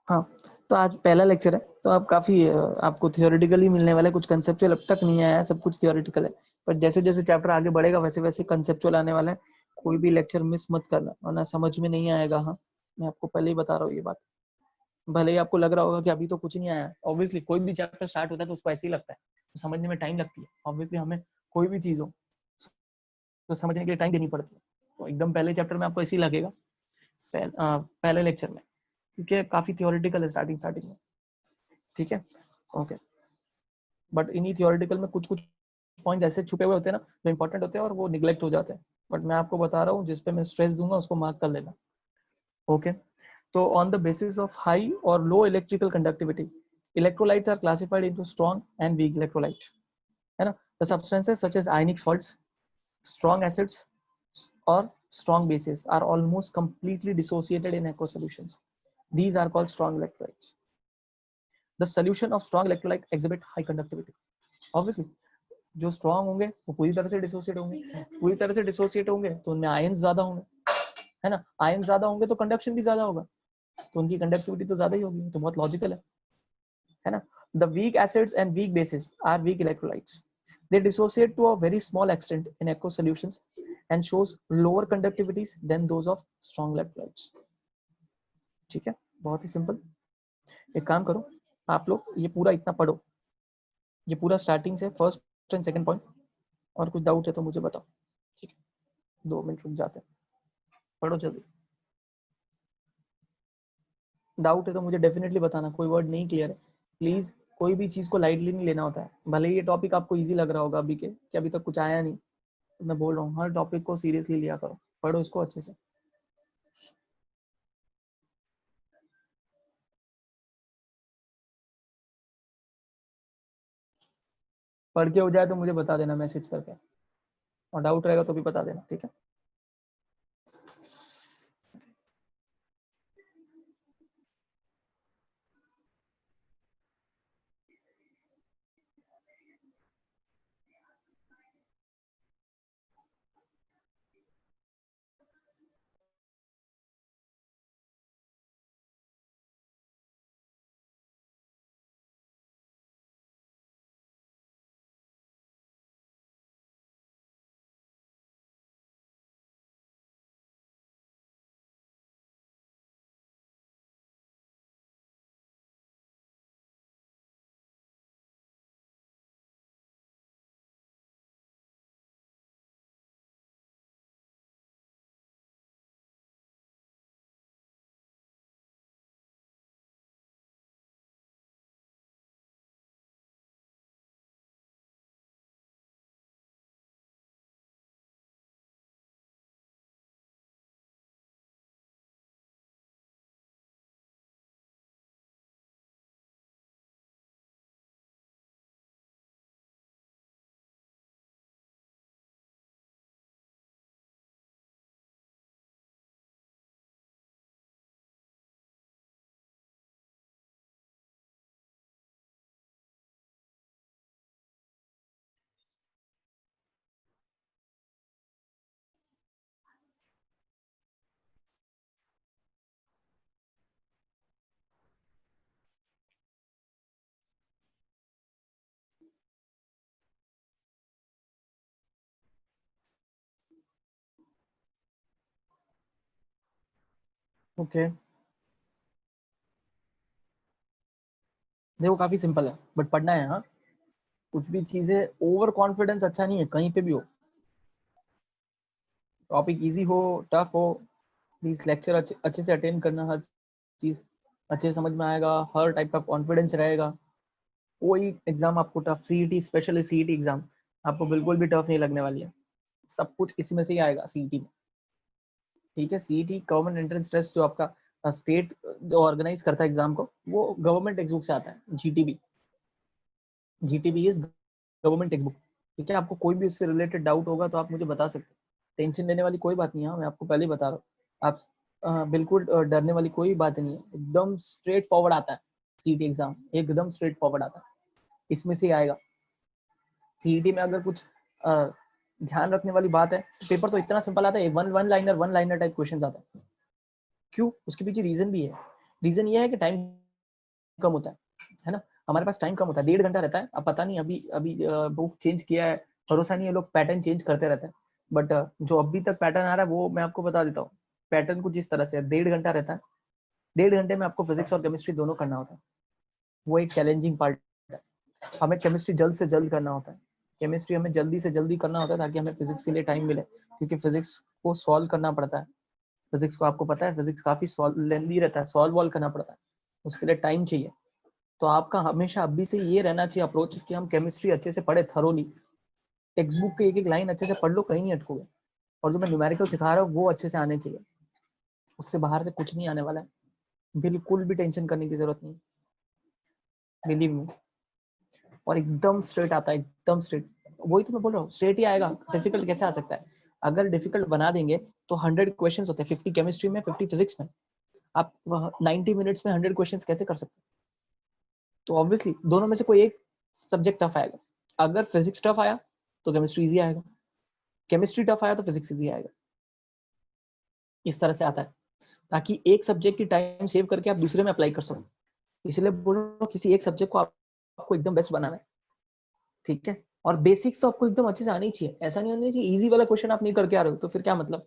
हाँ, तो आज पहला लेक्चर है, तो आप काफी आपको थियोरेटिकली मिलने वाला है, कुछ कंसेप्चुअल अब तक नहीं आया है, सब कुछ थियोरेटिकल है, पर जैसे जैसे चैप्टर आगे बढ़ेगा वैसे वैसे कंसेप्चुअल आने वाला है। कोई भी लेक्चर मिस मत करना वरना समझ में नहीं आएगा। हाँ, मैं आपको पहले ही बता रहा हूँ ये बात। भले ही आपको लग रहा होगा कि अभी तो कुछ नहीं आया, ऑब्वियसली कोई भी चैप्टर स्टार्ट होता है तो उसको ऐसे ही लगता है, तो समझने में टाइम लगती है। ऑब्वियसली हमें कोई भी चीज हो तो समझने के लिए टाइम देनी पड़ती है, तो एकदम पहले चैप्टर में आपको ऐसे ही लगेगा पहले लेक्चर में, क्योंकि काफी थियोरेटिकल है स्टार्टिंग में। ठीक है, ओके। बट इन्हीं थियोरेटिकल में कुछ कुछ पॉइंट्स ऐसे छुपे हुए होते हैं ना जो इंपॉर्टेंट होते हैं और वो निगलेक्ट हो जाते हैं, बट मैं आपको बता रहा हूँ जिस पे मैं स्ट्रेस दूंगा उसको मार्क कर लेना। ओके, तो on the basis of high और low electrical conductivity, electrolytes are classified into strong and weak electrolyte, है ना। The substances such as ionic salts, strong acids or strong bases are almost completely dissociated in aqueous solutions. These are called strong electrolytes. The solution of strong electrolyte exhibit high conductivity. Obviously, जो strong होंगे वो पूरी तरह से dissociate होंगे, पूरी तरह से डिसोसिएट होंगे तो उनमें आयंस ज्यादा होंगे, है ना। आयंस ज्यादा होंगे तो कंडक्शन भी ज्यादा होगा, तो उनकी कंडक्टिविटी तो ज्यादा ही होगी, तो बहुत लॉजिकल है ना। The weak acids and weak bases are weak electrolytes. They dissociate to a very small extent in aqueous solutions and shows lower conductivities than those of strong electrolytes. ठीक है, बहुत ही सिंपल। एक काम करो, आप लोग ये पूरा इतना पढ़ो, ये पूरा स्टार्टिंग से फर्स्ट एंड सेकंड पॉइंट, और कुछ डाउट है तो मुझे बताओ। ठीक है, 2 मिनट रुक जाते हैं, पढ़ो जल्दी। डाउट है तो मुझे डेफिनेटली बताना, कोई वर्ड नहीं क्लियर है प्लीज। कोई भी चीज को लाइटली नहीं लेना होता है, भले ही ये टॉपिक आपको इजी लग रहा होगा अभी के कि अभी तक कुछ आया नहीं, मैं बोल रहा हूँ हर टॉपिक को सीरियसली लिया करो, पढ़ो इसको अच्छे से। पढ़ के हो जाए तो मुझे बता देना मैसेज करके, और डाउट रहेगा तो भी बता देना, ठीक है। ओके, देखो काफी सिंपल है बट पढ़ना है। हाँ, कुछ भी चीजें ओवर कॉन्फिडेंस अच्छा नहीं है कहीं पे भी हो, टॉपिक इजी हो टफ हो, प्लीज लेक्चर अच्छे से अटेंड करना, हर चीज अच्छे समझ में आएगा, हर टाइप का कॉन्फिडेंस रहेगा। कोई एग्जाम आपको tough, CET specially CET exam आपको बिल्कुल भी टफ नहीं लगने वाली है, सब कुछ इसी में से ही आएगा सीईटी में। ठीक है, सीईटी गवर्नमेंट एंट्रेंस टेस्ट जो आपका स्टेट जो ऑर्गेनाइज करता है एग्जाम को, वो गवर्नमेंट टेक्स्ट बुक से आता है, GTB. GTB is government text book. ठीक है, आपको कोई भी उससे रिलेटेड डाउट होगा तो आप मुझे बता सकते हैं, टेंशन लेने वाली कोई बात नहीं है, मैं आपको पहले ही बता रहा हूँ। आप बिल्कुल डरने वाली कोई बात नहीं है, एकदम स्ट्रेट फॉरवर्ड आता है सीईटी एग्जाम, एकदम स्ट्रेट फॉरवर्ड आता है, इसमें से आएगा। सीईटी में अगर कुछ ध्यान रखने वाली बात है, पेपर तो इतना सिंपल आता है, वन लाइनर टाइप क्वेश्चन आता है। क्यों? उसके पीछे रीजन भी है, रीजन ये है कि टाइम कम होता है ना, हमारे पास टाइम कम होता है, 1.5 घंटा रहता है। अब पता नहीं अभी अभी बुक चेंज किया है, भरोसा नहीं है, लोग पैटर्न चेंज करते रहते हैं, बट जो अभी तक पैटर्न आ रहा है वो मैं आपको बता देता हूँ। पैटर्न कुछ इस तरह से 1.5 घंटा रहता है, 1.5 घंटे में आपको फिजिक्स और केमिस्ट्री दोनों करना होता है। वो एक चैलेंजिंग पार्ट है। हमें केमिस्ट्री जल्द से जल्द करना होता है, केमिस्ट्री हमें जल्दी से जल्दी करना होता है ताकि हमें फिजिक्स के लिए टाइम मिले, क्योंकि फिजिक्स को सॉल्व करना पड़ता है। फिजिक्स को आपको पता है, फिजिक्स काफी लेंथी रहता है, सॉल्व वॉल्व करना पड़ता है, उसके लिए टाइम चाहिए। तो आपका हमेशा अभी से ये रहना चाहिए अप्रोच कि हम केमिस्ट्री अच्छे से पढ़े, थरोली, टेक्स्ट बुक के एक एक लाइन अच्छे से पढ़ लो, कहीं नहीं अटकोगे। और जो मैं न्यूमेरिकल सिखा रहा हूँ वो अच्छे से आने चाहिए, उससे बाहर से कुछ नहीं आने वाला है, बिल्कुल भी टेंशन करने की जरूरत नहीं, बिलीव मी। और एकदम स्ट्रेट आता है, एकदम स्ट्रेट, वही तो मैं बोल रहा हूँ, स्ट्रेट ही आएगा, डिफिकल्ट कैसे आ सकता है? अगर डिफिकल्ट बना देंगे तो 100 क्वेश्चंस होते हैं, 50 केमिस्ट्री में, 50 फिजिक्स में, आप 90 मिनट्स में 100 क्वेश्चंस कैसे कर सकते हैं? तो ऑब्वियसली दोनों में से कोई एक सब्जेक्ट टफ आएगा। अगर फिजिक्स टफ आया तो केमिस्ट्री इजी आएगा, केमिस्ट्री टफ आया तो फिजिक्स इजी आएगा। इस तरह से आता है, ताकि एक सब्जेक्ट की टाइम सेव करके आप दूसरे में अप्लाई कर सको। इसलिए बोल रहा हूँ किसी एक सब्जेक्ट को आपको एकदम बेस्ट बनाना है, ठीक है? और बेसिक्स तो आपको एकदम अच्छे से आनी ही चाहिए, ऐसा नहीं होना चाहिए इजी वाला क्वेश्चन आप नहीं करके आ रहे हो तो फिर क्या मतलब।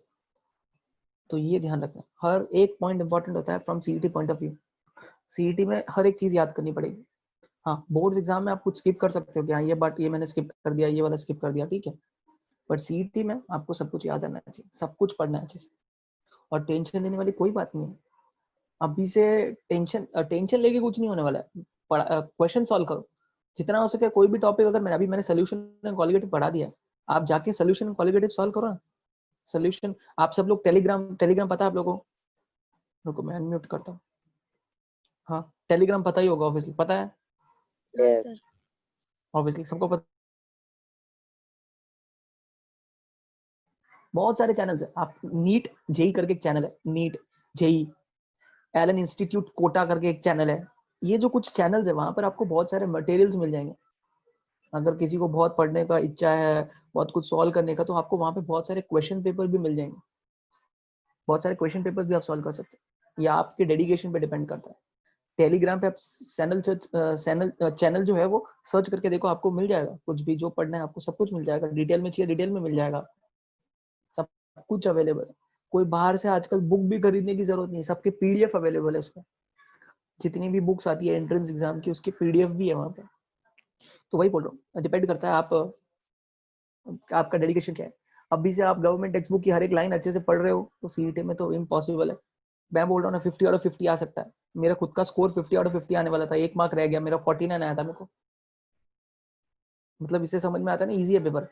तो ये ध्यान रखना, हर एक पॉइंट इंपॉर्टेंट होता है from CET point of view. CET में हर एक चीज याद करनी पड़ेगी। हाँ, बोर्ड्स एग्जाम में आप कुछ स्किप कर सकते हो कि हाँ ये बात ये मैंने स्किप कर दिया, ये वाला स्किप कर दिया, ठीक है, बट सीईटी में आपको सब कुछ याद रहना चाहिए, सब कुछ पढ़ना है अच्छे से, और टेंशन लेने वाली कोई बात नहीं है। अभी से टेंशन लेके कुछ नहीं होने वाला है, क्वेश्चन सॉल्व करो जितना हो सके। कोई भी टॉपिक अगर मैंने सोल्यूशन क्वालिटेटिव पढ़ा दिया, आप जाके सोल्यूशन क्वालिटेटिव सॉल्व करो ना। सोल्यूशन, आप सब लोग टेलीग्राम टेलीग्राम पता है आप लोगों को? रुको मैं अनम्यूट करता हूँ। हाँ, टेलीग्राम पता ही होगा, ऑब्वियसली पता है, सर ऑब्वियसली सबको पता। बहुत सारे चैनल्स है, आप नीट जेई करके एक चैनल है, NEET JEE, Allen institute Kota करके एक चैनल है, ये जो कुछ चैनल्स है वहां पर आपको बहुत सारे मटेरियल्स मिल जाएंगे। अगर किसी को बहुत पढ़ने का इच्छा है, बहुत कुछ सॉल्व करने का, तो आपको वहां पे बहुत सारे क्वेश्चन पेपर भी मिल जाएंगे, बहुत सारे क्वेश्चन पेपर्स भी आप सॉल्व कर सकते हैं। ये आपके डेडिकेशन पे डिपेंड करता है। टेलीग्राम पे आप चैनल जो है वो सर्च करके देखो, आपको मिल जाएगा, कुछ भी जो पढ़ना है आपको सब कुछ मिल जाएगा, डिटेल में चाहिए डिटेल में मिल जाएगा, सब कुछ अवेलेबल है। कोई बाहर से आजकल बुक भी खरीदने की जरूरत नहीं है, सबके पीडीएफ अवेलेबल है उसमें, जितनी भी बुक्स आती है एंट्रेंस एग्जाम की उसकी पीडीएफ भी है वहां पे। तो वही बोल रहा हूँ, डिपेंड करता है आप आपका डेडिकेशन क्या है। अभी से आप गवर्नमेंट टेक्स्ट बुक की हर एक लाइन अच्छे से पढ़ रहे हो तो सीईटी में तो इम्पॉसिबल है। मैं बोल रहा हूँ ना 50 आउट ऑफ 50 आ सकता है, मेरा खुद का स्कोर 50 आउट ऑफ 50 आने वाला था, 1 मार्क रह गया, मेरा 49 आया था मेरे को। मतलब इससे समझ में आता है ना, इजी है पेपर,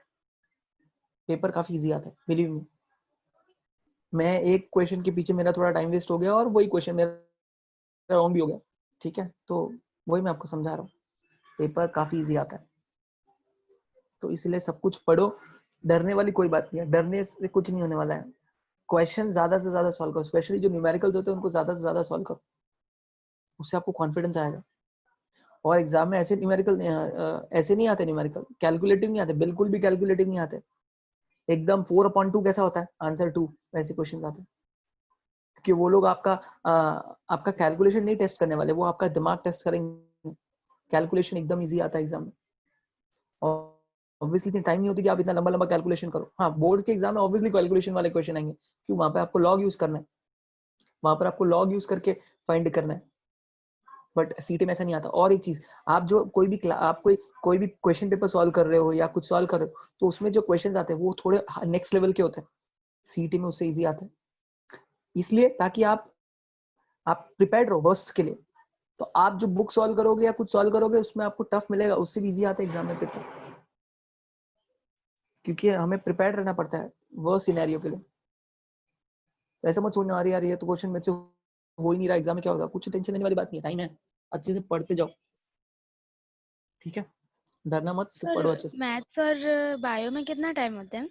पेपर काफी इजी आता है, बिलीव मी। मैं एक क्वेश्चन के पीछे मेरा थोड़ा टाइम वेस्ट हो गया और वही क्वेश्चन मेरा रॉन्ग भी हो गया, ठीक है? तो वही मैं आपको समझा रहा हूँ, पेपर काफी इजी आता है। तो इसलिए सब कुछ पढ़ो, डरने वाली कोई बात नहीं है, डरने से कुछ नहीं होने वाला है। क्वेश्चन ज्यादा से ज्यादा सॉल्व करो, स्पेशली जो न्यूमेरिकल्स होते हैं उनको ज्यादा से ज्यादा सॉल्व करो, उससे आपको कॉन्फिडेंस आएगा। और एग्जाम में ऐसे न्यूमेरिकल ऐसे नहीं आते, न्यूमेरिकल कैलकुलेटिव नहीं आते, बिल्कुल भी कैलकुलेटिव नहीं आते। एकदम 4/2 कैसा होता है आंसर 2, वैसे क्वेश्चन आते हैं, क्योंकि वो लोग आपका कैलकुलेशन नहीं टेस्ट करने वाले, वो आपका दिमाग टेस्ट करेंगे। कैलकुलेशन एकदम इजी आता है एग्जाम में, और ऑब्वियसली इतनी टाइम नहीं होती कि आप इतना लंबा लंबा कैलकुलेशन करो। हाँ, बोर्ड के एग्जाम में ऑब्वियसली कैलकुलेशन वाले क्वेश्चन आएंगे, क्यों? वहां पे आपको लॉग यूज करना है, वहां पर आपको लॉग यूज करके फाइंड करना है, बट सीटी में ऐसा नहीं आता। और एक चीज, आप जो आप कोई भी क्वेश्चन पेपर सॉल्व कर रहे हो या कुछ सॉल्व कर रहे हो, तो उसमें जो क्वेश्चन आते हैं वो थोड़े नेक्स्ट लेवल के होते हैं, सीटी में उससे इजी आते हैं, इसलिए ताकि आप प्रिपेयर्ड रहो वर्स्ट के लिए। तो आप जो बुक सॉल्व करोगे या कुछ सॉल्व करोगे उसमें आपको टफ मिलेगा, उससे भी इजी आता है एग्जाम में पेपर, क्योंकि हमें प्रिपेयर्ड रहना पड़ता है वर्स्ट सिनेरियो के लिए। तो ऐसा मत सोचना अरे यार ये तो क्वेश्चन में से हो ही नहीं रहा, एग्जाम में क्या होगा, कुछ टेंशन लेने वाली बात नहीं है, टाइम है, अच्छे से पढ़ते जाओ, ठीक है? डरना मत, सिर्फ सर पढ़ो अच्छे से। मैथ्स और बायो में कितना टाइम होता है?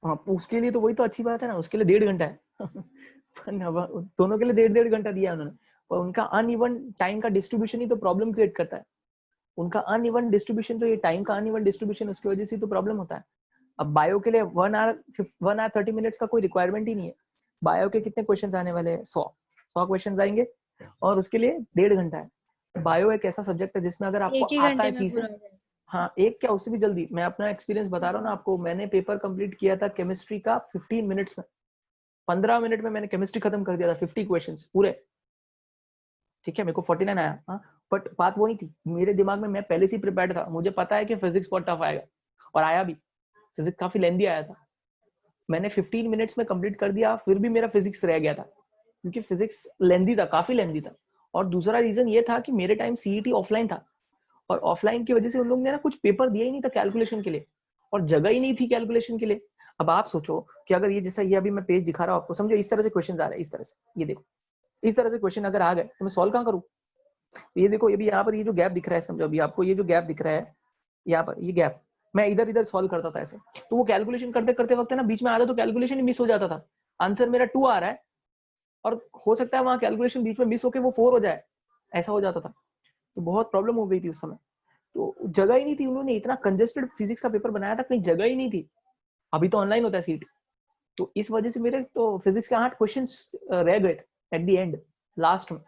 हाँ, उसके लिए तो वही तो अच्छी बात है ना, उसके लिए 1.5 घंटा है दोनों के लिए 1.5 घंटा दिया है उन्होंने, और उनका अनइवन टाइम का डिस्ट्रीब्यूशन ही तो प्रॉब्लम क्रिएट करता है। उनका अनइवन डिस्ट्रीब्यूशन, जो ये टाइम का अनइवन डिस्ट्रीब्यूशन, उसकी वजह से तो प्रॉब्लम होता है। अब बायो के लिए 1 आवर 30 मिनट्स का कोई रिक्वायरमेंट ही नहीं है। बायो के कितने क्वेश्चन आने वाले हैं? 100 क्वेश्चन आएंगे, और उसके लिए 1.5 घंटा है। बायो एक ऐसा सब्जेक्ट है जिसमें अगर आपको एक ही आता घंटे है में चीजें, पूरा हो जाएगा। हाँ एक क्या उससे भी जल्दी, मैं अपना एक्सपीरियंस बता रहा हूँ ना आपको, मैंने पेपर कंप्लीट किया था केमिस्ट्री का 15 मिनट्स में, 15 मिनट में मैंने केमिस्ट्री खत्म कर दिया था, 50 क्वेश्चंस पूरे। ठीक है, मेरे को 49 आया, हाँ, बट बात वो नहीं थी, मेरे दिमाग में मैं पहले से ही प्रिपेयर्ड था, मुझे पता है कि फिजिक्स बहुत टफ आएगा, और आया भी, फिजिक्स काफी लेंदी आया था। मैंने 15 मिनट्स में कंप्लीट कर दिया, फिर भी मेरा फिजिक्स रह गया था, क्योंकि फिजिक्स लेंदी था, काफी लेंदी था। और दूसरा रीजन ये था कि मेरे टाइम सीईटी ऑफलाइन था, और ऑफलाइन की वजह से उन लोगों ने ना कुछ पेपर दिया ही नहीं था कैलकुलेशन के लिए, और जगह ही नहीं थी कैलकुलेशन के लिए। अब आप सोचो कि अगर ये जैसा ये अभी मैं पेज दिखा रहा हूँ आपको, समझो इस तरह से क्वेश्चन आ रहे हैं, इस तरह से, ये देखो इस तरह से क्वेश्चन अगर आ गए तो मैं सॉल्व कहाँ करूँ? ये देखो, ये भी यहाँ पर ये जो गैप दिख रहा है, समझो अभी आपको ये जो गैप दिख रहा है यहाँ पर, ये गैप मैं इधर इधर सॉल्व करता था ऐसे, तो वो कैलकुलेशन करते करते वक्त है ना बीच में आधा तो कैलकुलेशन ही मिस हो जाता था। आंसर मेरा 2 आ रहा है और हो सकता है वहां कैलकुलेशन बीच में मिस होकर वो 4 हो जाए, ऐसा हो जाता था। तो बहुत प्रॉब्लम हो गई थी उस समय, तो जगह ही नहीं थी, उन्होंने इतना कंजेस्टेड फिजिक्स का पेपर बनाया था, कहीं जगह ही नहीं थी। अभी तो ऑनलाइन होता है सीट, तो इस वजह से मेरे तो फिजिक्स के 8 क्वेश्चन रह गए थे एट द एंड, लास्ट में।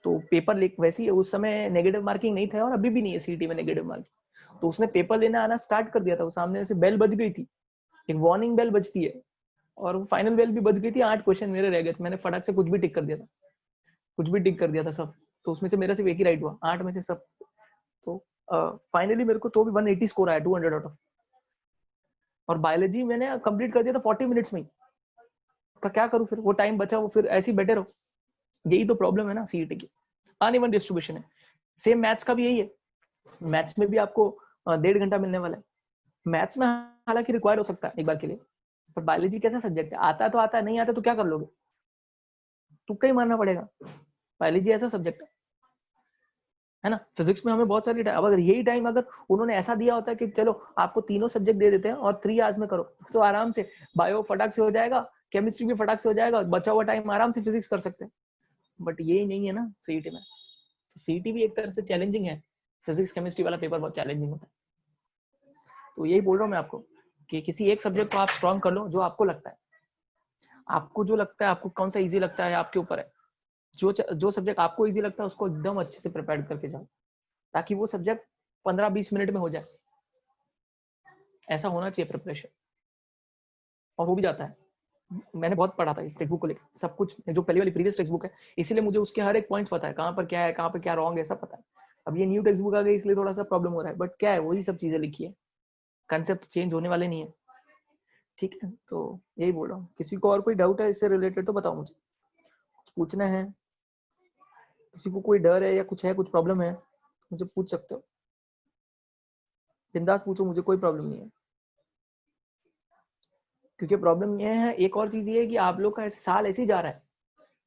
तो पेपर लीक वैसे ही, उस समय नेगेटिव मार्किंग नहीं था और अभी भी नहीं है सीटी में नेगेटिव मार्किंग, तो उसने पेपर लेना आना स्टार्ट कर दिया था, वो सामने से बेल बज गई थी, एक वार्निंग बेल बजती है, और फाइनल बेल भी बज गई थी, 8 क्वेश्चन मेरे रह गए थे, मैंने फटाक से कुछ भी टिक कर दिया था, कुछ भी टिक कर दिया था सब, तो उसमें से मेरा सिर्फ एक ही राइट हुआ 8 में से सब। तो फाइनली मेरे को तो भी 180 स्कोर आया, 200 आउट ऑफ। और बायोलॉजी मैंने कंप्लीट कर दिया था 40 मिनट्स में ही, तो क्या करूं फिर, वो टाइम बचा वो फिर ऐसे ही बैठे रहो। यही तो प्रॉब्लम है ना सीईटी की, अनइवन डिस्ट्रीब्यूशन है। सेम मैथ्स का भी यही है, मैथ्स में भी आपको 1.5 घंटा मिलने वाला है। मैथ्स में हालांकि रिक्वायर हो सकता है एक बार के लिए, पर बायोलॉजी कैसा सब्जेक्ट है, आता तो आता है, नहीं आता तो क्या कर लोगे, तुक्का ही मारना पड़ेगा। बायोलॉजी ऐसा सब्जेक्ट है ना। फिजिक्स में हमें बहुत सारी टाइम, अब अगर यही टाइम अगर उन्होंने ऐसा दिया होता है कि चलो आपको तीनों सब्जेक्ट दे देते हैं और 3 आवर्स में करो, तो आराम से बायो फटाक से हो जाएगा, केमिस्ट्री भी फटाक से हो जाएगा, बचा हुआ टाइम आराम से फिजिक्स कर सकते हैं। बट यही नहीं है ना सीईटी में, तो सीईटी भी एक तरह से चैलेंजिंग है, फिजिक्स केमिस्ट्री वाला पेपर बहुत चैलेंजिंग होता है। तो यही बोल रहा हूँ मैं आपको कि किसी एक सब्जेक्ट को आप स्ट्रॉन्ग कर लो, जो आपको लगता है, आपको जो लगता है, आपको कौन सा इजी लगता है आपके ऊपर है, जो सब्जेक्ट आपको इजी लगता है उसको एकदम अच्छे से प्रिपेयर करके जाओ, ताकि वो सब्जेक्ट 15-20 मिनट में हो जाए, ऐसा होना चाहिए प्रिपरेशन, और हो भी जाता है। मैंने बहुत पढ़ा था इस टेक्स्ट बुक को लेकर, सब कुछ जो पहले वाली प्रीवियस टेक्स्ट बुक है, इसीलिए मुझे उसके हर एक पॉइंट पता है, कहाँ पर क्या है, कहाँ पर क्या रॉन्ग है, सब पता है। अब ये न्यू टेक्स्ट बुक आ गई इसलिए थोड़ा सा प्रॉब्लम हो रहा है, बट क्या है वही सब चीजें लिखी है, कंसेप्ट चेंज होने वाले नहीं है। ठीक है, तो यही बोल रहा हूँ, किसी को और कोई डाउट है इससे रिलेटेड तो बताओ मुझे, कुछ पूछना है, किसी को कोई डर है या कुछ है, कुछ प्रॉब्लम है, मुझे पूछ सकते हो, बिंदास पूछो, मुझे कोई प्रॉब्लम नहीं है। क्योंकि प्रॉब्लम ये है, एक और चीज ये है कि आप लोग का ऐसे साल ऐसे ही जा रहा है,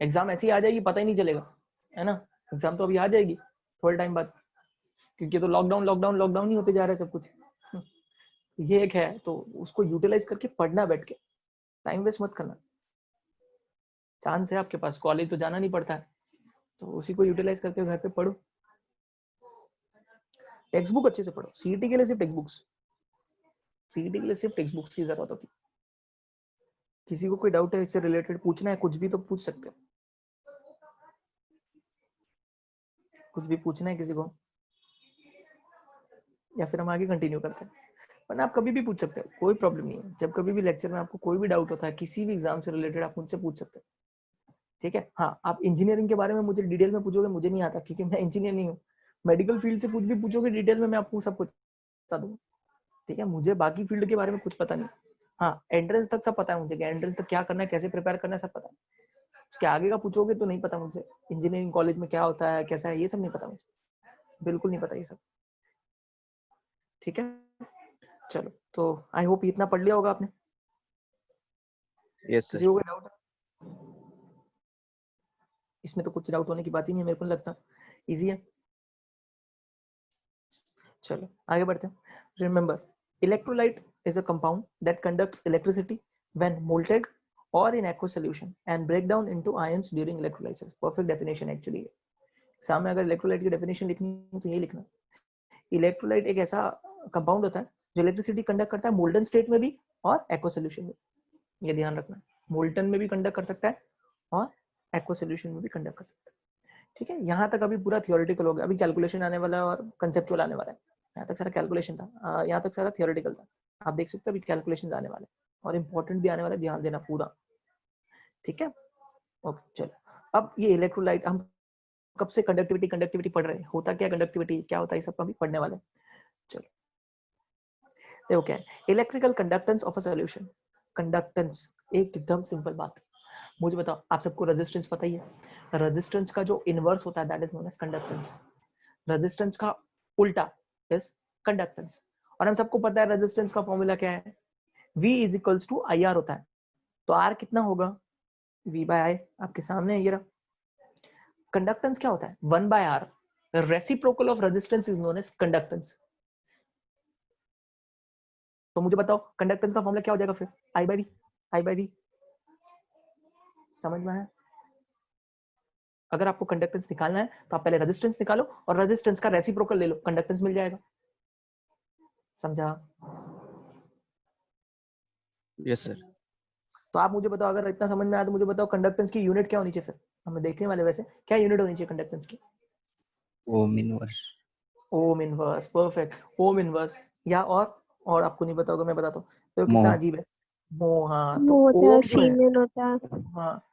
एग्जाम ऐसे ही आ जाएगी, पता ही नहीं चलेगा, है ना। एग्जाम तो अभी आ जाएगी थोड़े टाइम बाद, क्योंकि तो लॉकडाउन लॉकडाउन लॉकडाउन ही होते जा रहा है सब कुछ। ये एक है, तो उसको यूटिलाइज करके पढ़ना, बैठ के टाइम वेस्ट मत करना। चांस है आपके पास, कॉलेज तो जाना नहीं पड़ता है, तो उसी को यूटिलाइज करके घर पे पढ़ो, टेक्स्ट बुक अच्छे से पढ़ो। सीईटी के लिए सिर्फ टेक्स्ट बुक्स, सीईटी के लिए सिर्फ टेक्स्ट बुक्स की जरूरत होती है। किसी को कोई डाउट है इससे रिलेटेड, पूछना है कुछ भी तो पूछ सकते हो, कुछ भी पूछना है किसी को, या फिर हम आगे कंटिन्यू करते हैं। वरना आप कभी भी पूछ सकते हो, कोई प्रॉब्लम नहीं है। जब कभी भी लेक्चर में आपको कोई भी डाउट होता है किसी भी एग्जाम से रिलेटेड, आप मुझसे पूछ सकते हो। ठीक है, हाँ, आप इंजीनियरिंग के बारे में मुझे डिटेल में पूछोगे, मुझे नहीं आता क्योंकि मैं इंजीनियर नहीं हूँ। मेडिकल फील्ड से कुछ भी पूछोगे डिटेल में, मैं आपको सब कुछ बता दूंगा। ठीक है, मुझे बाकी फील्ड के बारे में कुछ पता नहीं। हाँ, एंट्रेंस तक सब पता है मुझे, कि एंट्रेंस तक क्या करना है, कैसे प्रिपेयर करना है, सब पता है। उसके आगे का पूछोगे तो नहीं पता मुझे, इंजीनियरिंग कॉलेज में क्या होता है, कैसा है, ये सब नहीं पता मुझे, बिल्कुल नहीं पता ये सब। ठीक है, चलो, तो आई होप इतना पढ़ लिया होगा आपने। यस किसी सर। को कोई डाउट है? इसमें तो कुछ डाउट होने की बात ही नहीं है, मेरे को नहीं लगता, इजी है। चलो आगे बढ़ते हैं। Remember, electrolyte is a compound that conducts electricity when molten or in aqueous solution and break down into ions during electrolysis. Perfect definition actually है। सामने अगर इलेक्ट्रोलाइट की डेफिनेशन लिखनी है तो यही लिखना। इलेक्ट्रोलाइट एक ऐसा कंपाउंड होता है जो इलेक्ट्रिसिटी कंडक्ट करता है मोल्टन स्टेट में भी और एक्वा सोल्यूशन में, ये ध्यान रखना। मोल्टन में भी कंडक्ट कर सकता है और एक्वा सोल्यूशन में भी कंडक्ट कर सकता है। ठीक है, यहाँ तक अभी पूरा थियोरेटिकल हो गया, अभी कैलकुलेशन आने वाला है और कंसेप्चुअल आने वाला है। यहाँ तक सारा कैलकुलेशन था, यहाँ तक सारा थियोरेटिकल था। आप देख सकते हो अभी कैलकुलेशन आने वाले और इंपॉर्टेंट भी आने वाला है, ध्यान देना पूरा। ठीक है, ओके चलो। अब ये इलेक्ट्रोलाइट हम कब से कंडक्टिविटी कंडक्टिविटी पढ़ रहे हैं, होता क्या कंडक्टिविटी, क्या होता है, ये सब अभी पढ़ने वाले हैं। चलो देखो क्या है electrical conductance of a solution. Conductance एकदम सिंपल बात। मुझे बताओ, आप सबको रेजिस्टेंस पता ही है। रेजिस्टेंस का जो इनवर्स होता है that is known as conductance. Resistance का उल्टा इज कंडक्टेंस। और हम सबको पता है रेजिस्टेंस का फॉर्मूला क्या है, V is equals to IR होता है। तो R कितना होगा, V बाय I, आपके सामने है ये रहा। कंडक्टेंस क्या होता है, 1 by R। Reciprocal of resistance is known as conductance. तो मुझे बताओ कंडक्टेंस का फॉर्मूला क्या हो जाएगा फिर, I by V। I by V समझ में आया। अगर आपको कंडक्टेंस निकालना है तो आप पहले रेजिस्टेंस निकालो और रेजिस्टेंस का रेसिप्रोकल ले लो, कंडक्टेंस मिल जाएगा। समझा? Yes sir. तो आप मुझे बताओ, अगर इतना समझ में आया तो मुझे बताओ कंडक्टेंस की यूनिट क्या होनी चाहिए। फिर हमें देखने वाले वैसे क्या यूनिट होनी चाहिए कंडक्टेंस की, ohm inverse. Ohm inverse, perfect, ओम इनवर्स। या और आपको नहीं पता होगा, मैं बताता हूँ। तो कितना मोह। अजीब है, मो, हाँ वो तो होता है ओम जो है, सीमेन होता है। हाँ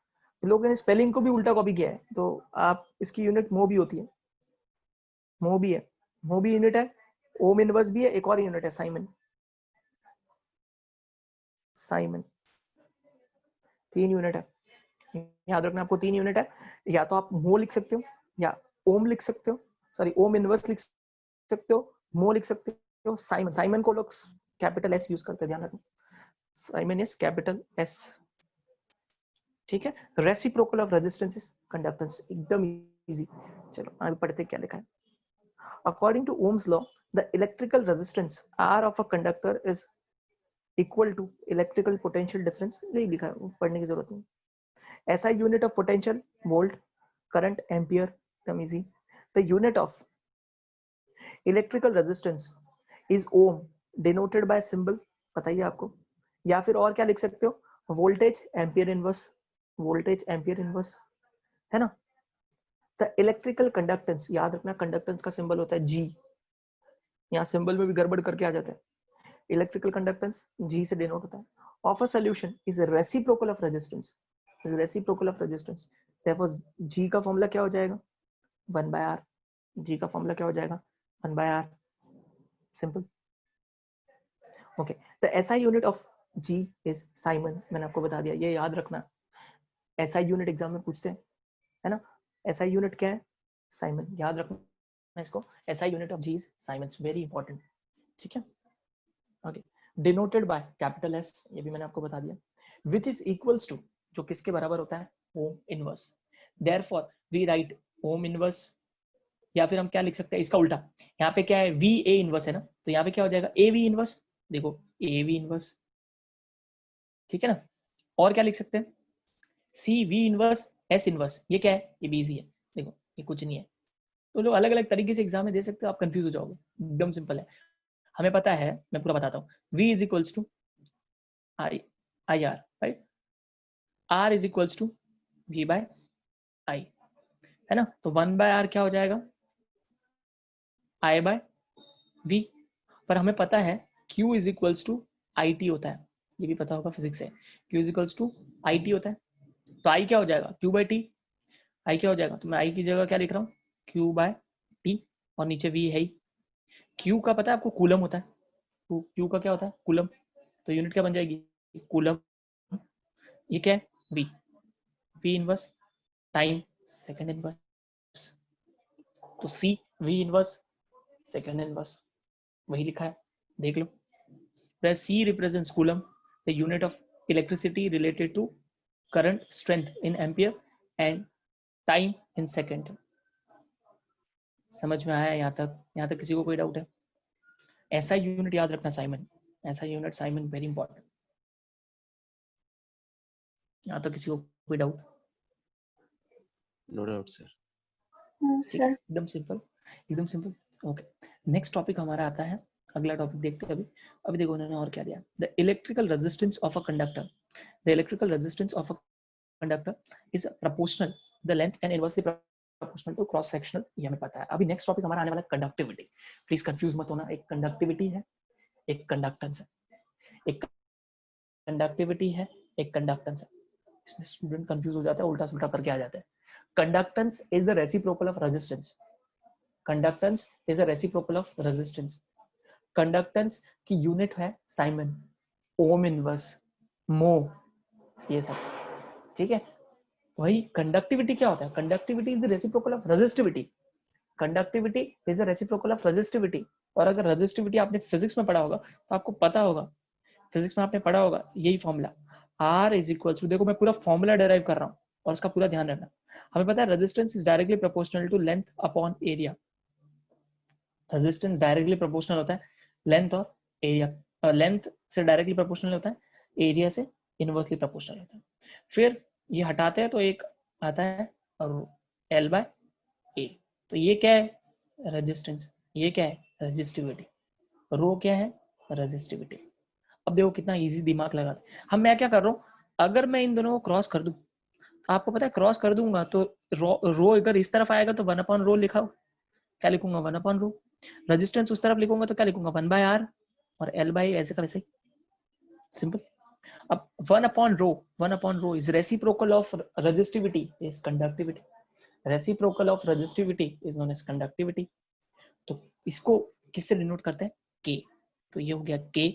लोगों ने स्पेलिंग को भी उल्टा कॉपी किया है। तो आप इसकी यूनिट मो भी होती है, मो भी है, मो भी यूनिट है, ओम इनवर्स भी है, एक और यूनिट है साइमन। साइमन 3 यूनिट है, याद रखना आपको 3 यूनिट है। या तो आप मो लिख सकते हो, या ओम लिख सकते हो, सॉरी ओम इनवर्स लिख सकते हो, मो लिख सकते हो, साइमन। साइमन को लोग कैपिटल एस यूज करते हैं, ध्यान रखना, साइमन इज कैपिटल एस। ठीक है, reciprocal of resistance is conductance, एकदम इजी। चलो आगे पढ़ते क्या लिखा है। According to Ohm's law the electrical resistance R of a conductor is equal to electrical potential difference. यही लिखा है, पढ़ने की जरूरत नहीं। SI unit of potential volt, current ampere, एकदम easy. The unit of electrical resistance is ohm, denoted by symbol, पता ही है आपको। या फिर और क्या लिख सकते हो, voltage ampere inverse, voltage ampere inverse, है ना। द इलेक्ट्रिकल कंडक्टेंस, याद रखना कंडक्टेंस का सिंबल होता है G। यहाँ सिंबल में भी गड़बड़ करके आ जाता है। इलेक्ट्रिकल कंडक्टेंस G से डिनोट होता है। Of a solution is reciprocal of resistance, is reciprocal of resistance. therefore G का फॉर्मूला क्या हो जाएगा, 1 by R। G का फॉर्मूला क्या हो जाएगा, 1 by R, simple. Okay, the SI unit of G is Simon, मैंने आपको बता दिया, ये याद रखना। SI यूनिट एग्जाम में पूछते हैं, है ना। SI यूनिट क्या है, साइमन, याद रखना इसको। SI unit of G is Simon, very important. ठीक है, okay. Denoted by capital S, ये भी मैंने आपको बता दिया। विच इज इक्वल्स टू, जो किसके बराबर होता है, ohm inverse. Therefore we write ohm inverse, या फिर हम क्या लिख सकते हैं इसका उल्टा। यहाँ पे क्या है, वी ए इनवर्स है ना, तो यहाँ पे क्या हो जाएगा, ए वी इनवर्स। देखो ए वी इनवर्स, ठीक है ना। और क्या लिख सकते हैं, सी वी इनवर्स एस इनवर्स। ये क्या है, ये भी इजी है, देखो ये कुछ नहीं है। तो लोग अलग अलग तरीके से एग्जाम में दे सकते हो, आप कंफ्यूज हो जाओगे, एकदम सिंपल है। हमें पता है, मैं पूरा बताता हूँ। V is equals to I R, right. R is equals to V by I, है ना। तो 1 बाय R क्या हो जाएगा, I बाय V। पर हमें पता है Q is equals to IT होता है, ये भी पता होगा फिजिक्स से। Q is equals to IT होता है, तो I क्या हो जाएगा, Q बाय T। I क्या हो जाएगा, तो मैं I की जगह क्या लिख रहा हूँ, Q बाय T, और नीचे V है ही। Q का पता है आपको, कूलम होता है। Q का क्या होता है, कूलम। तो यूनिट क्या बन जाएगी, कूलम। ये क्या है, V inverse time second inverse. तो C V inverse second inverse, वही लिखा है, देख लो। where C represents coulomb, the unit of electricity related to current strength in ampere and time in second। समझ में आया यहाँ तक, यहाँ तक किसी को कोई डाउट है। ऐसा यूनिट याद रखना साइमन, ऐसा यूनिट साइमन, वेरी इंपॉर्टेंट। यहाँ तक किसी को कोई doubt, no doubt sir. Sir एकदम सिंपल, एकदम सिंपल। ओके, नेक्स्ट टॉपिक हमारा आता है, अगला टॉपिक देखते हैं अभी। अभी देखो उन्होंने और क्या दिया, the electrical resistance of a conductor. The electrical resistance of a conductor is proportional the length and inversely proportional to cross sectional, ये हमें पता है। अभी नेक्स्ट टॉपिक हमारा आने वाला है कंडक्टिविटी। प्लीज कंफ्यूज मत होना, एक कंडक्टिविटी है, एक कंडक्टेंस है, एक कंडक्टिविटी है, एक कंडक्टेंस है। इसमें स्टूडेंट कंफ्यूज हो जाता है, उल्टा सुल्टा करके आ जाता है। Conductance is the reciprocal of resistance. Conductance is the reciprocal of resistance. Conductance की यूनिट है साइमन, ओम इनवर्स, मो, ये सब, ठीक है। वही कंडक्टिविटी क्या होता है? Conductivity is the reciprocal of resistivity. Conductivity is the reciprocal of resistivity. और अगर रेजिस्टिविटी आपने फिजिक्स में पढ़ा होगा तो आपको पता होगा, फिजिक्स में आपने पढ़ा होगा यही formula, R is equal to, देखो मैं पूरा फॉर्मूला डेराइव कर रहा हूँ और उसका पूरा ध्यान रखना। हमें पता है resistance is directly proportional to length upon area. Resistance directly proportional होता है लेंथ और एरिया, लेंथ से डायरेक्टली प्रोपोर्शनल होता है, एरिया से इनवर्सली प्रोपोर्शनल होता है। फिर ये हटाते हैं तो एक आता है L बाय A। तो ये क्या है? रेजिस्टेंस। ये क्या है? रेजिस्टिविटी। रो क्या है? रेजिस्टिविटी। अब देखो कितना इजी दिमाग लगाते हम। मैं क्या कर रहा हूँ, अगर मैं इन दोनों को क्रॉस कर दूं तो आपको पता है क्रॉस कर दूंगा तो रो अगर इस तरफ आएगा तो 1/रो लिखा हो, क्या लिखूंगा? 1/रो। रेजिस्टेंस उस तरफ लिखूंगा तो क्या लिखूंगा? 1/R। और L बाय ऐसे का वैसे ही, सिंपल। अब 1/रो is reciprocal of resistivity is conductivity. Reciprocal of resistivity is known as conductivity. तो इसको किससे डिनोट करते हैं? K। तो ये हो गया K।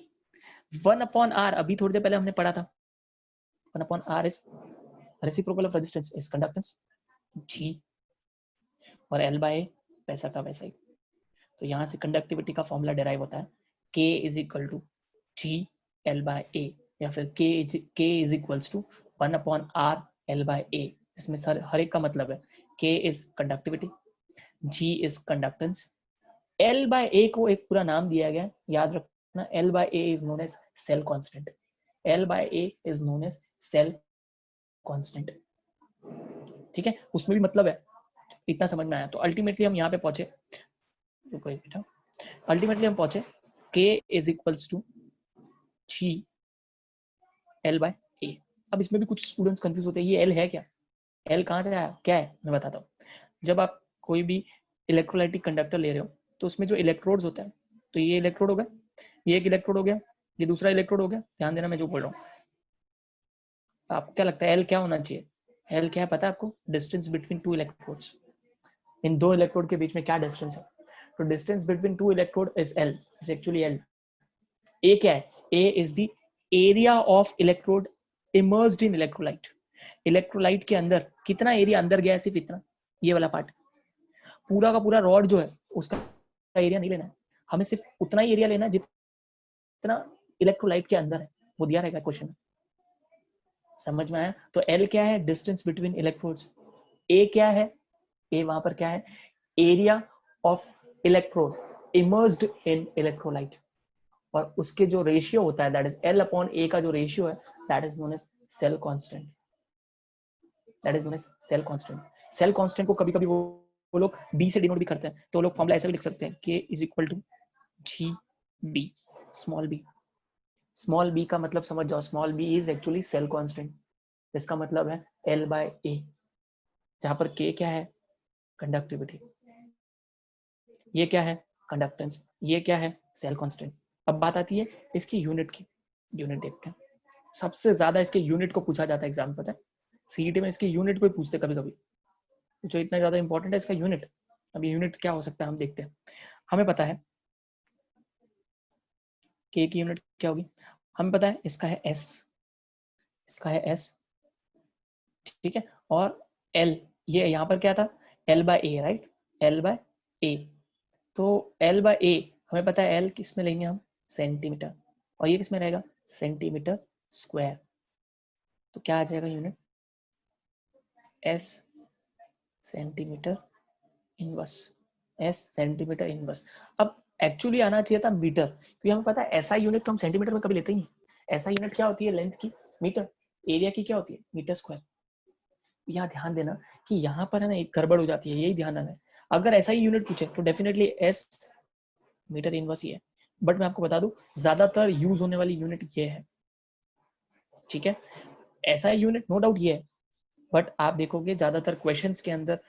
1/R अभी थोड़ी देर पहले हमने पढ़ा था, 1/R is reciprocal of resistance is conductance G, और L by A वैसा का वैसा ही। तो यहाँ से कंडक्टिविटी का फॉर्मूला डेराइव होता है K is equal to G L by A, या फिर K is equals to 1/R L by A, जिसमें सर हर एक का मतलब है K is conductivity, G is conductance, L by A को एक पूरा नाम दिया गया, याद रखना, L by A is known as cell constant. L by A is known as cell constant. ठीक है, उसमें भी मतलब है, इतना समझ में आया। तो अल्टीमेटली हम यहाँ पे पहुंचे, रुको एक मिनट, अल्टीमेटली हम पहुंचे K is equals to G L by A। अब इसमें भी कुछ स्टूडेंट्स कंफ्यूज होते हैं, ये L है क्या? L कहाँ से आया? क्या है? मैं बताता हूँ। जब आप कोई भी इलेक्ट्रोलाइटिक कंडक्टर ले रहे हो तो उसमें जो इलेक्ट्रोड्स होते हैं, तो ये इलेक्ट्रोड हो गया, ये एक इलेक्ट्रोड हो गया, ये दूसरा इलेक्ट्रोड हो गया। ध्यान देना मैं जो बोल रहा हूँ। आपको क्या लगता है L क्या होना चाहिए? L क्या है पता है आपको? Distance between two electrodes. इन दो इलेक्ट्रोड के बीच में क्या डिस्टेंस है? तो distance between two electrode is L, is actually L। A क्या है? A is the area of electrode immersed in electrolyte. Electrolyte के अंदर कितना एरिया अंदर गया है? सिर्फ इतना, ये वाला पार्ट। पूरा का पूरा रॉड जो है उसका एरिया नहीं लेना है, हमें सिर्फ उतना ही एरिया लेना है जितना इलेक्ट्रोलाइट के अंदर है, वो दिया रहेगा क्वेश्चन में। समझ में आया? तो L क्या है? Distance between electrodes. A क्या है? A वहां पर क्या है? Area of electrode immersed in electrolyte, और उसके जो रेशियो होता है दैट इज L/A का जो रेशियो है that is known as cell constant. That is known as cell constant. Cell constant को कभी-कभी वो लोग B से डिनोट भी करते हैं, तो लोग फॉर्मूला ऐसे भी लिख सकते हैं K is equal to GB small b। Small b का मतलब समझ जाओ, small b is actually cell constant, इसका मतलब है L by A, जहां पर K क्या है? कंडक्टिविटी। ये क्या है? कंडक्टेंस। ये क्या है? Cell constant. अब बात आती है इसकी यूनिट की। यूनिट देखते हैं, सबसे ज्यादा इसके यूनिट को पूछा जाता है एग्जाम, पता है सीईटी में इसकी यूनिट को पूछते कभी कभी, जो इतना ज्यादा इंपॉर्टेंट है इसका यूनिट। अब ये यूनिट क्या हो सकता है हम देखते हैं। हमें पता है K की यूनिट क्या होगी, हमें पता है इसका है S, इसका है S, ठीक है। और L, ये यहाँ पर क्या था? L by A, right? L by A। तो L by A हमें पता है, L किस में लेंगे हम? सेंटीमीटर, और ये किस में रहेगा? Centimetre square. तो क्या आ जाएगा unit? S centimetre inverse, S centimetre inverse. अब एक्चुअली आना चाहिए था मीटर, क्योंकि हमें पता है ऐसा यूनिट तो हम सेंटीमीटर में कभी लेते ही नहीं। ऐसा यूनिट क्या होती है? लेंथ की मीटर, एरिया की क्या होती है? Metre square. यहाँ ध्यान देना कि यहाँ पर है ना एक गड़बड़ हो जाती है, यही ध्यान देना है। अगर ऐसा ही यूनिट पूछे तो डेफिनेटली S मीटर इनवर्स ही है, बट मैं आपको बता दूं ज्यादातर यूज होने वाली यूनिट ये है, ठीक है। ऐसा यूनिट नो डाउट ये है, बट आप देखोगे ज्यादातर क्वेश्चंस के अंदर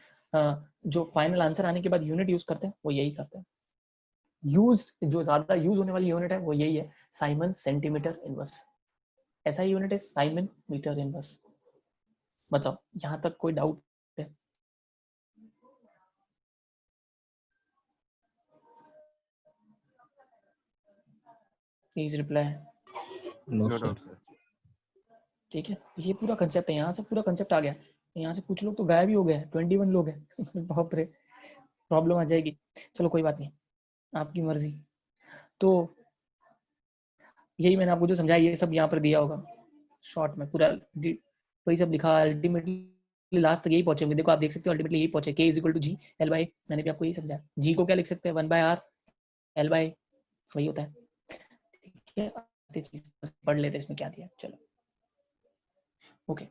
जो फाइनल आंसर आने के बाद यूनिट यूज करते हैं वो यही करते हैं। जो ज्यादा यूज होने वाली यूनिट है वो यही है, साइमन सेंटीमीटर इनवर्स। ऐसा यूनिट है साइमन मीटर इनवर्स। मतलब यहाँ तक कोई डाउट है? Please reply. No no sir. Doubt sir. ठीक है, ये पूरा कंसेप्ट है, यहाँ से पूरा कंसेप्ट आ गया। यहाँ से कुछ लोग तो गायब ही हो गए, 21 लोग हैं। बाप रे, प्रॉब्लम आ जाएगी। चलो कोई बात नहीं, आपकी मर्जी। तो यही मैंने आपको जो समझाया ये सब यहाँ पर दिया होगा शॉर्ट में, पूरा वही सब लिखा। अल्टीमेटली लास्ट तक यही पहुंचे होंगे। देखो आप देख सकते हो अल्टीमेटली यही पहुंचे, k is equal to G L by, मैंने भी आपको यही समझाया। जी को क्या लिख सकते हैं, 1 बाय आर, एल बाई वही होता है। ठीक है, आधी चीज बस पढ़ लेते हैं इसमें क्या दिया। चलो ओके।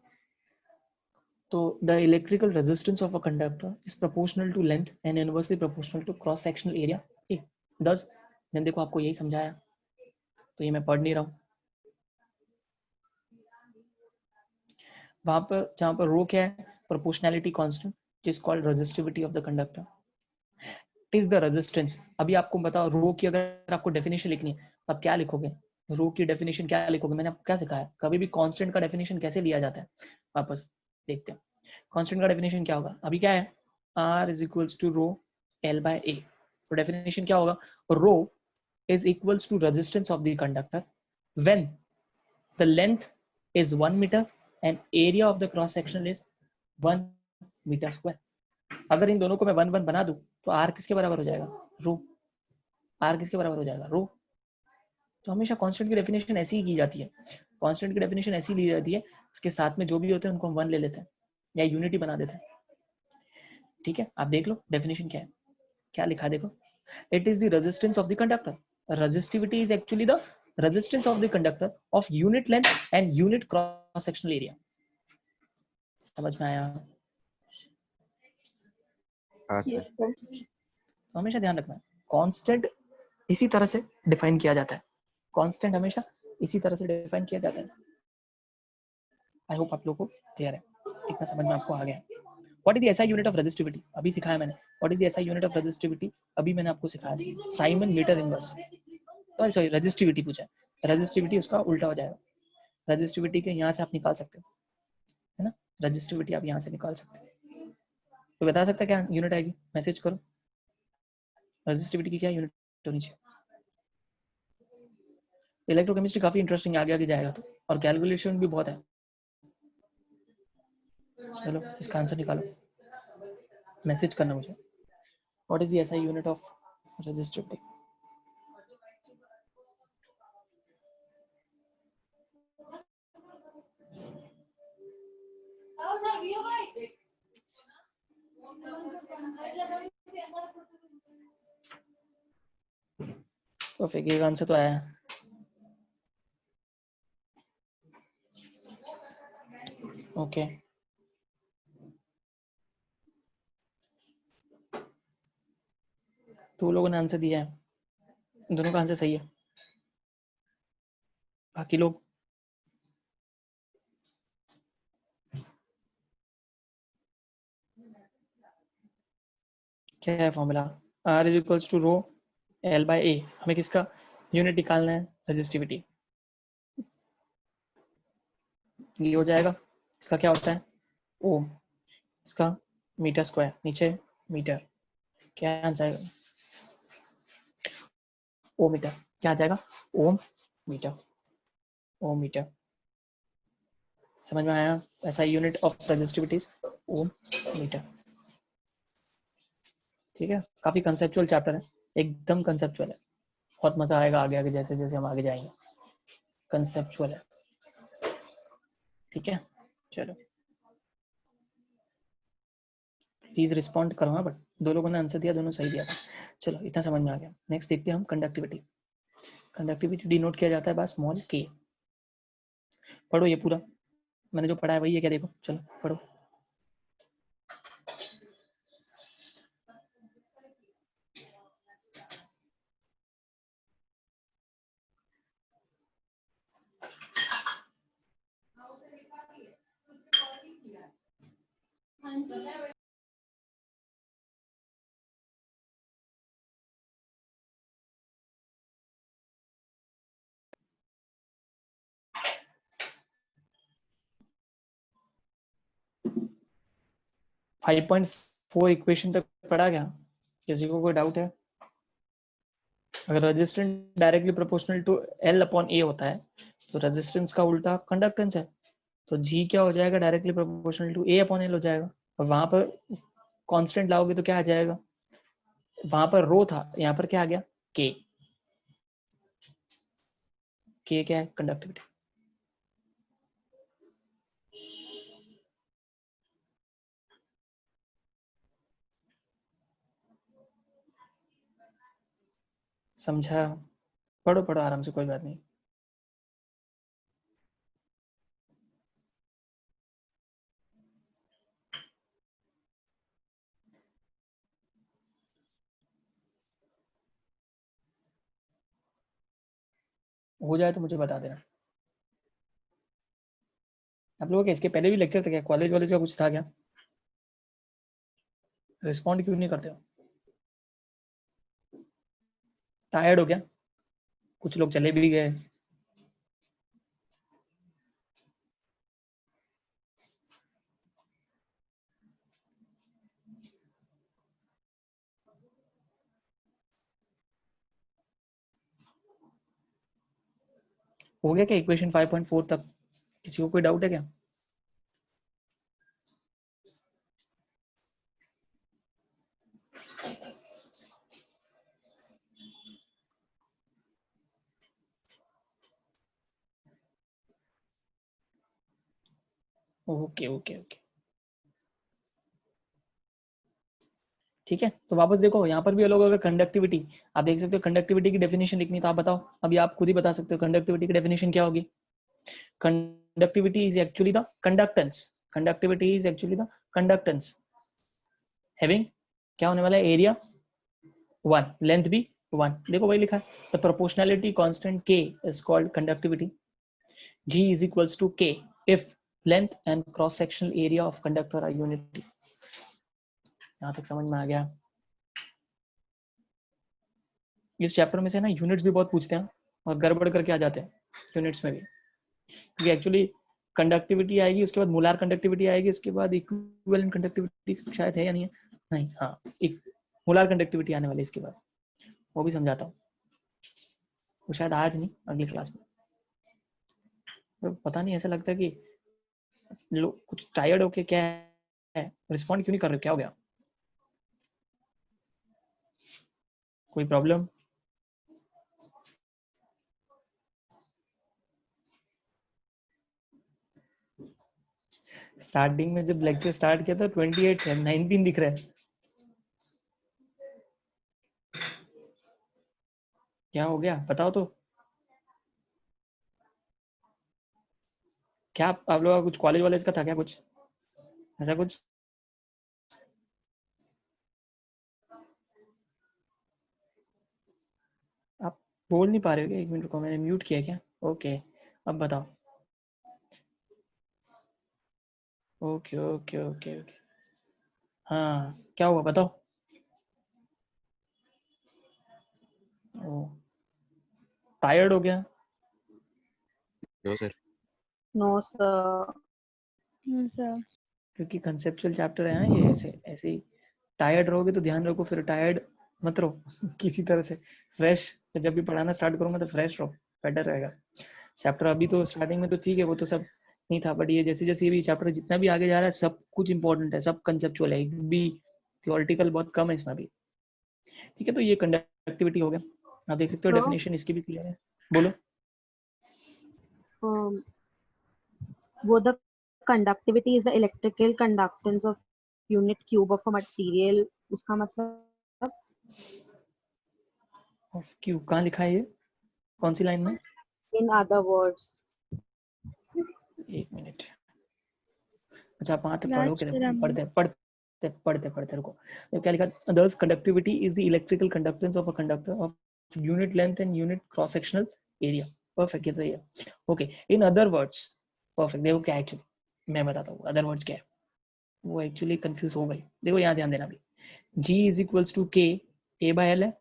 तो the electrical resistance of a conductor is proportional to length and inversely proportional to cross sectional area A। thus मैंने देखो आपको यही समझाया, तो ये मैं पढ़ नहीं रहा हूँ। वहां पर जहां पर रो क्या है, प्रोपोर्शनैलिटी कांस्टेंट, जिस called resistivity of the conductor. It is the resistance. अभी आपको बताओ रो की अगर आपको डेफिनेशन लिखनी है तो आप क्या लिखोगे, रो की डेफिनेशन क्या लिखोगे? मैंने आपको क्या सिखाया, कभी भी कांस्टेंट का डेफिनेशन कैसे लिया जाता है, वापस देखते हैं। कांस्टेंट का डेफिनेशन क्या होगा, अभी क्या है, r is equals to rho L by A. तो डेफिनेशन क्या होगा, रो is equals to resistance of the conductor when the length is 1 meter and area of the cross section is 1 meter square। अगर इन दोनों को मैं 1 1 बना दूं तो r किसके बराबर हो जाएगा, रो। r किसके बराबर हो जाएगा, रो। तो हमेशा कांस्टेंट की डेफिनेशन ऐसी ही की जाती है। कांस्टेंट की डेफिनेशन ऐसी ली जाती है, उसके साथ में जो भी होते हैं उनको हम 1 ले लेते हैं या यूनिटी बना देते हैं। ठीक है, आप देख लो डेफिनेशन क्या है, क्या लिखा है देखो। It is the resistance of the conductor। Resistivity is actually the resistance of the conductor of unit length and unit cross sectional area। समझ में आया? हाँ सर। Yes, sir. तो हमेशा ध्यान रखना, कांस्टेंट इसी तरह से डिफाइन किया जाता है। कांस्टेंट हमेशा इसी तरह से डिफाइन किया जाता है। आई होप आप लोगों को क्लियर है, इतना समझ में आपको आ गया। What is the SI unit of resistivity? अभी सिखाया मैंने। What is the SI unit of resistivity? अभी मैंने आपको सिखाया था, siemens metre inverse. Sorry, resistivity पूछा है, रेजिस्टिविटी उसका उल्टा हो जाएगा। रेजिस्टिविटी के यहाँ से आप निकाल सकते हो, है ना, रेजिस्टिविटी आप यहाँ से निकाल सकते हो। तो बता सकता है क्या यूनिट आएगी, मैसेज करो, रेजिस्टिविटी की क्या यूनिट होनी चाहिए। इलेक्ट्रोकेमिस्ट्री काफी इंटरेस्टिंग, आगे आगे जाएगा तो, और कैलकुलेशन भी बहुत है। चलो इसका आंसर निकालो, मैसेज करना मुझे। What is the SI unit of resistivity? तो फिर ये आंसर तो आया। ओके तो लोगों ने आंसर दिया है, दोनों का आंसर सही है। बाकी लोग क्या है formula, R is equals to rho L by A. हमें किसका यूनिट निकालना है, रेजिस्टिविटी। ये हो जाएगा, इसका क्या होता है, ओम, इसका मीटर स्क्वायर, नीचे मीटर, क्या आंसर आएगा, ओ मीटर। क्या आ जाएगा, ओम मीटर, ओम मीटर। समझ में आया? ऐसा unit of resistivity ohm metre. ठीक है, काफी कंसेप्चुअल चैप्टर है, एकदम कंसेप्चुअल है, बहुत मजा आएगा आगे आगे जैसे जैसे हम आगे जाएंगे। कंसेप्चुअल है, ठीक है। चलो प्लीज रिस्पॉन्ड करो, हाँ, बट दो लोगों ने आंसर दिया, दोनों सही दिया था। चलो इतना समझ में आ गया। नेक्स्ट देखते हैं हम कंडक्टिविटी। कंडक्टिविटी डिनोट किया जाता है बाय स्मॉल k। पढ़ो ये पूरा, मैंने जो पढ़ा है वही है क्या, देखो चलो पढ़ो। 5.4 इक्वेशन तक पढ़ा क्या? किसी को कोई डाउट है? अगर resistance directly proportional to L upon A होता है तो रेजिस्टेंस का उल्टा कंडक्टेंस है, तो G क्या हो जाएगा? Directly proportional to A upon L हो जाएगा। और वहां पर कांस्टेंट लाओगे तो क्या आ जाएगा? वहां पर रो था, यहाँ पर क्या आ गया? K। K क्या है? कंडक्टिविटी। समझा? पढ़ो पढ़ो आराम से, कोई बात नहीं। हो जाए तो मुझे बता देना। आप लोगों के इसके पहले भी लेक्चर था क्या? कॉलेज वॉलेज का कुछ था क्या? रिस्पॉन्ड क्यों नहीं करते हो? टायर्ड हो क्या? कुछ लोग चले भी गए। हो गया क्या इक्वेशन 5.4 तक? किसी को कोई डाउट है क्या? ओके ओके ओके, ठीक है। तो वापस देखो, यहाँ पर भी अलग होगा कंडक्टिविटी। आप देख सकते हो कंडक्टिविटी की डेफिनेशन लिखनी, तो आप बताओ, अभी आप खुद ही बता सकते हो कंडक्टिविटी की डेफिनेशन क्या होगी। Conductivity is actually the conductance. Conductivity is actually the conductance having क्या होने वाला है? एरिया 1, लेंथ भी 1। देखो वही लिखा है, the proportionality constant K is called conductivity. G is equals to K if length and cross sectional area of conductor are unity। यहाँ तक समझ में आ गया? इस चैप्टर में से ना यूनिट्स भी बहुत पूछते हैं और गड़बड़ करके आ जाते हैं यूनिट्स में भी, क्योंकि एक्चुअली कंडक्टिविटी आएगी, उसके बाद मोलार कंडक्टिविटी आएगी, उसके बाद इक्विवेलेंट कंडक्टिविटी शायद है या नहीं है, नहीं, हाँ, एक मोलार कंडक्टिविटी आने वाली इसके बाद, वो भी समझाता हूँ। वो शायद आज नहीं, अगली क्लास में। तो पता नहीं, ऐसा लगता है कि लोग कुछ टायर्ड होके क्या है, रिस्पॉन्ड क्यों नहीं कर रहे? क्या हो गया? कोई प्रॉब्लम? स्टार्टिंग में जब लेक्चर स्टार्ट किया था 28 है, 19 दिख रहा है। क्या हो गया बताओ तो। क्या आप लोग का कुछ कॉलेज वॉलेज का था क्या, कुछ ऐसा कुछ? आप बोल नहीं पा रहे हो क्या? 1 मिनट रुको, मैंने म्यूट किया क्या? ओके, अब बताओ। ओके ओके ओके ओके, हाँ, क्या हुआ बताओ। ओ, टायर्ड हो गया? No sir. No sir. Sir क्योंकि कंसेप्चुअल चैप्टर है ना ये, ऐसे ऐसे ही टायर्ड रहोगे तो ध्यान रखो, फिर टायर्ड मत रहो किसी तरह से फ्रेश। जब भी पढ़ाना स्टार्ट करूंगा तो फ्रेश रहो, बेटर रहेगा। चैप्टर अभी तो स्टार्टिंग में तो ठीक है, वो तो सब नहीं था, बट ये जैसे जैसे ये भी चैप्टर जितना भी आगे जा रहा है सब कुछ इंपॉर्टेंट है, सब कंसेप्चुअल है, भी थियोरेटिकल बहुत कम है इसमें भी। ठीक है, तो ये कंडक्टिविटी हो गया, आप देख सकते हो डेफिनेशन इसकी भी क्लियर है। बोलो। वो the conductivity is the electrical conductance of unit cube of a material. उसका मतलब ऑफ क्यू कहाँ लिखा है ये, कौन सी लाइन में? इन अदर वर्ड्स, एक मिनट, अच्छा आप वहां तक पढ़ो लास्ट के, पैराग्राफ। पढ़ते रुको। तो क्या लिखा? thus conductivity is the electrical conductance of a conductor of unit length and unit cross sectional area। Perfect, ये सही है। Okay, in other words, perfect. देखो क्या एक्चुअली मैं बताता हूँ अदर वर्ड्स क्या है। वो एक्चुअली कंफ्यूज हो गई। देखो यहाँ ध्यान देना भी, G is equals to K A/L है।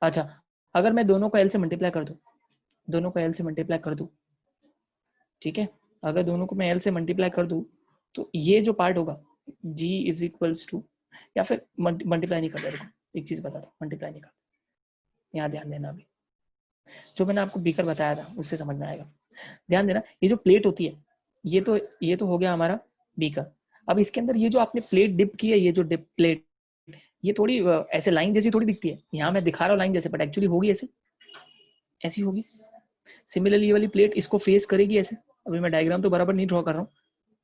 अच्छा, अगर मैं दोनों को L से मल्टीप्लाई कर दूं, दोनों को L से मल्टीप्लाई कर दूं, ठीक है, अगर दोनों को मैं L से मल्टीप्लाई कर दूं तो ये जो पार्ट होगा G इज इक्वल्स टू, या फिर मल्टीप्लाई नहीं करता, देखो एक चीज बता दो, मल्टीप्लाई नहीं करता, यहाँ ध्यान देना अभी, जो मैंने आपको बीकर बताया था उससे समझ में आएगा। ध्यान देना, ये जो प्लेट होती है, ये तो हो गया हमारा बीकर। अब इसके अंदर ये जो आपने प्लेट डिप की है, ये जो डिप प्लेट, ये थोड़ी ऐसे लाइन जैसी थोड़ी दिखती है, यहाँ मैं दिखा रहा हूँ लाइन जैसे, बट एक्चुअली होगी ऐसे, ऐसी होगी। सिमिलरली ये वाली प्लेट इसको फेस करेगी ऐसे, अभी मैं डायग्राम तो बराबर नहीं ड्रॉ कर रहा हूँ,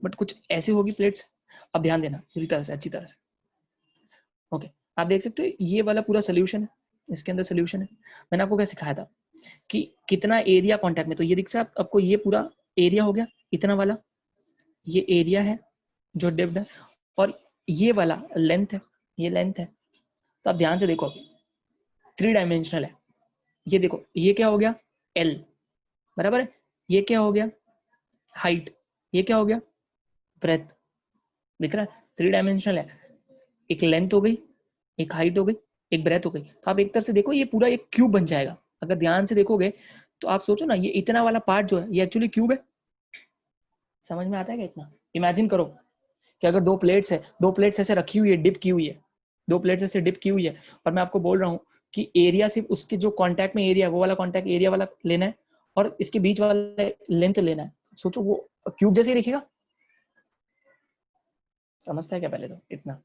बट कुछ ऐसी होगी प्लेट्स। अब ध्यान देना पूरी तरह से, अच्छी तरह से। ओके, आप देख सकते हो ये वाला पूरा सोल्यूशन है, इसके अंदर सोल्यूशन है। मैंने आपको क्या सिखाया था कि कितना एरिया कांटेक्ट में, तो ये दिख सकता है आपको, ये पूरा एरिया हो गया इतना वाला, ये एरिया है जो डिप्ड है, और ये वाला लेंथ है, ये लेंथ है। तो आप ध्यान से देखो, अभी 3 डायमेंशनल है, ये देखो ये क्या हो गया L, बराबर है, ये क्या हो गया हाइट, ये क्या हो गया ब्रेथ, दिख रहा है 3 डायमेंशनल है, एक लेंथ हो गई, एक हाइट हो गई, एक ब्रेथ हो गई। तो आप एक तरह से देखो ये पूरा एक क्यूब बन जाएगा। अगर ध्यान से देखोगे तो आप सोचो ना, ये इतना वाला पार्ट जो है ये एक्चुअली क्यूब है। समझ में आता है क्या इतना? इमेजिन करो कि अगर 2 प्लेट्स है, 2 प्लेट्स ऐसे रखी हुई है, डिप की हुई है, 2 प्लेट्स ऐसे डिप की हुई है, और मैं आपको बोल रहा हूँ कि एरिया सिर्फ उसके जो कांटेक्ट में एरिया, वो वाला कांटेक्ट एरिया वाला लेना है, और इसके बीच वाला लेंथ लेना है। सोचो वो क्यूब जैसे ही दिखेगा। समझता है क्या पहले तो इतना?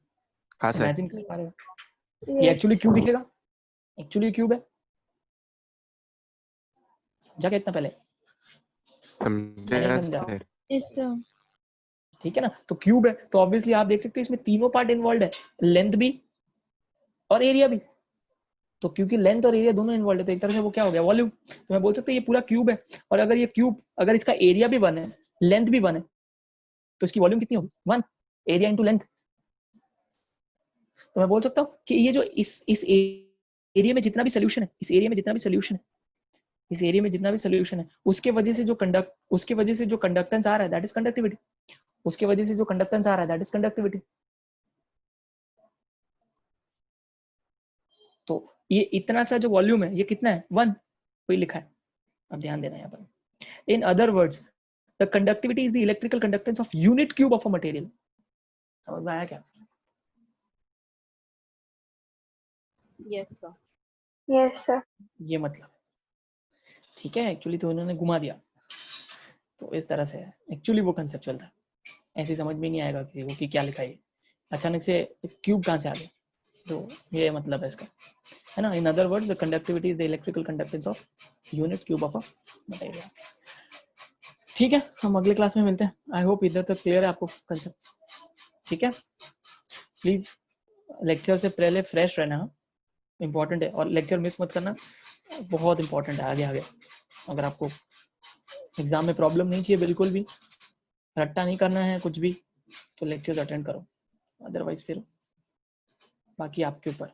हाँ सर। इमेजिन कर पा रहे हो? ये एक्चुअली क्यूब दिखेगा, एक्चुअली क्यूब है। समझा क्या इतना पहले? नहीं समझा? Yes sir. ठीक है ना, तो क्यूब है तो ऑब्वियसली आप देख सकते हो इसमें तीनों पार्ट इन्वॉल्व है, लेंथ भी और एरिया भी। तो क्योंकि लेंथ और एरिया दोनों इन्वॉल्व है, तो एक तरह से वो क्या हो गया वॉल्यूम। तो मैं बोल सकता हूँ ये पूरा क्यूब है, और अगर ये क्यूब, अगर इसका एरिया भी 1 है, लेंथ भी 1 है, तो इसकी वॉल्यूम कितनी होगी 1, एरिया इंटू लेंथ। तो मैं बोल सकता हूँ कि ये जो इस एरिया में जितना भी सोल्यूशन है, इस एरिया में जितना भी सोल्यूशन है, इस एरिया में जितना भी सोल्यूशन है, उसके वजह से जो कंडक्टेंस आ रहा है दैट इज कंडक्टिविटी, उसके वजह से जो कंडक्टेंस आ रहा है दैट इज कंडक्टिविटी। तो ये इतना सा जो वॉल्यूम है ये कितना है 1, वही लिखा है। अब ध्यान देना यहाँ पर, in other words the conductivity is the electrical conductance of unit cube of a material. समझ में आया क्या? Yes sir. Yes sir. ये मतलब ठीक है, एक्चुअली तो उन्होंने घुमा दिया, तो इस तरह से एक्चुअली वो कंसेप्चुअल था। ऐसे समझ में नहीं आएगा किसी को कि क्या लिखा है, अचानक से क्यूब कहाँ से आ गया, तो ये मतलब है इसका, है ना। In other words the conductivity is the electrical conductance of unit cube of a material. ठीक है, हम अगले क्लास में मिलते हैं। आई होप इधर तक क्लियर है आपको कंसेप्ट। ठीक है, प्लीज लेक्चर से पहले फ्रेश रहना, इंपॉर्टेंट है, और लेक्चर मिस मत करना, बहुत इंपॉर्टेंट है आगे आगे। अगर आपको एग्जाम में प्रॉब्लम नहीं चाहिए, बिल्कुल भी रट्टा नहीं करना है कुछ भी, तो लेक्चर्स अटेंड करो, अदरवाइज फिर बाकी आपके ऊपर।